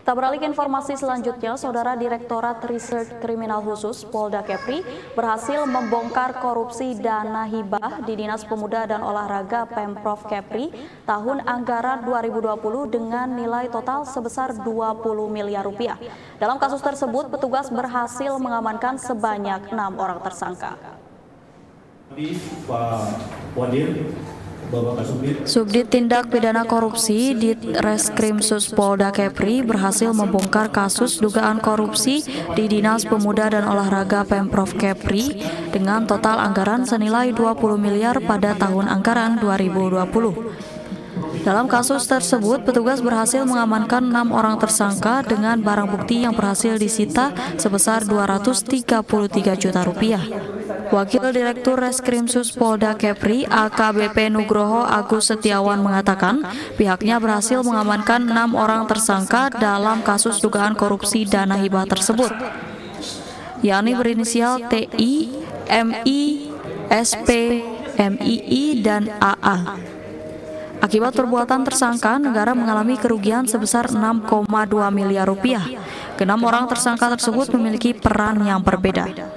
Kita beralih ke informasi selanjutnya, Saudara Direktorat Reserse Kriminal Khusus Polda Kepri berhasil membongkar korupsi dana hibah di Dinas Pemuda dan Olahraga Pemprov Kepri tahun anggaran 2020 dengan nilai total sebesar 20 miliar rupiah. Dalam kasus tersebut, petugas berhasil mengamankan sebanyak 6 orang tersangka. Subdit Tindak Pidana Korupsi Ditreskrimsus Polda Kepri berhasil membongkar kasus dugaan korupsi di Dinas Pemuda dan Olahraga Pemprov Kepri dengan total anggaran senilai 20 miliar pada tahun anggaran 2020. Dalam kasus tersebut, petugas berhasil mengamankan 6 orang tersangka dengan barang bukti yang berhasil disita sebesar 233 juta rupiah. Wakil Direktur Reskrimsus Polda Kepri AKBP Nugroho Agus Setiawan mengatakan pihaknya berhasil mengamankan 6 orang tersangka dalam kasus dugaan korupsi dana hibah tersebut, yakni berinisial TI, MI, SP, MII, dan AA. Akibat perbuatan tersangka, negara mengalami kerugian sebesar 6,2 miliar rupiah. Ke-6 orang tersangka tersebut memiliki peran yang berbeda.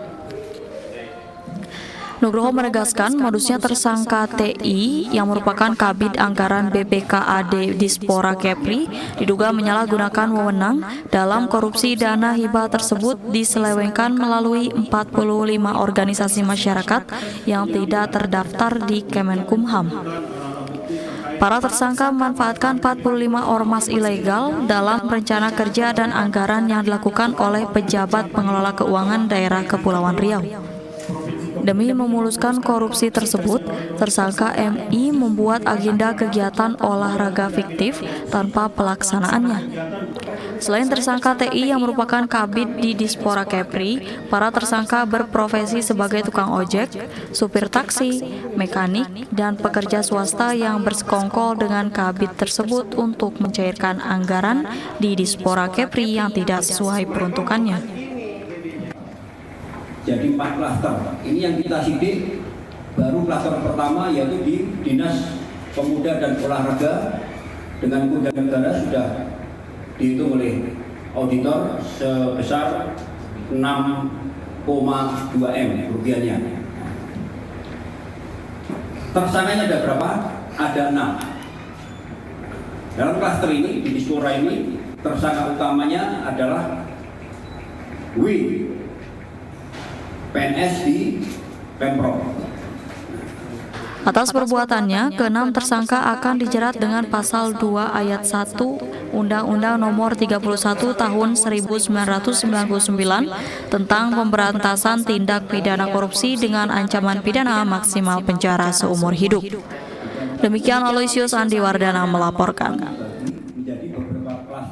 Nugroho menegaskan modusnya tersangka TI yang merupakan Kabid Anggaran BPKAD Dispora Kepri diduga menyalahgunakan wewenang dalam korupsi dana hibah tersebut diselewengkan melalui 45 organisasi masyarakat yang tidak terdaftar di Kemenkumham. Para tersangka memanfaatkan 45 ormas ilegal dalam rencana kerja dan anggaran yang dilakukan oleh pejabat pengelola keuangan daerah Kepulauan Riau. Demi memuluskan korupsi tersebut, tersangka MI membuat agenda kegiatan olahraga fiktif tanpa pelaksanaannya. Selain tersangka TI yang merupakan kabid di Dispora Kepri, para tersangka berprofesi sebagai tukang ojek, supir taksi, mekanik, dan pekerja swasta yang bersekongkol dengan kabid tersebut untuk mencairkan anggaran di Dispora Kepri yang tidak sesuai peruntukannya. Jadi 4 klaster. Ini yang kita sidik, baru klaster pertama yaitu di Dinas Pemuda dan Olahraga dengan kerugian negara sudah dihitung oleh auditor sebesar 6,2 M kerugiannya. Tersangkanya ada berapa? Ada 6. Dalam klaster ini, di Dispora ini, tersangka utamanya adalah W, PNS di Pemprov. Atas perbuatannya, ke-6 tersangka akan dijerat dengan pasal 2 ayat 1 Undang-Undang Nomor 31 Tahun 1999 tentang pemberantasan tindak pidana korupsi dengan ancaman pidana maksimal penjara seumur hidup. Demikian Aloysius Andi Wardana melaporkan.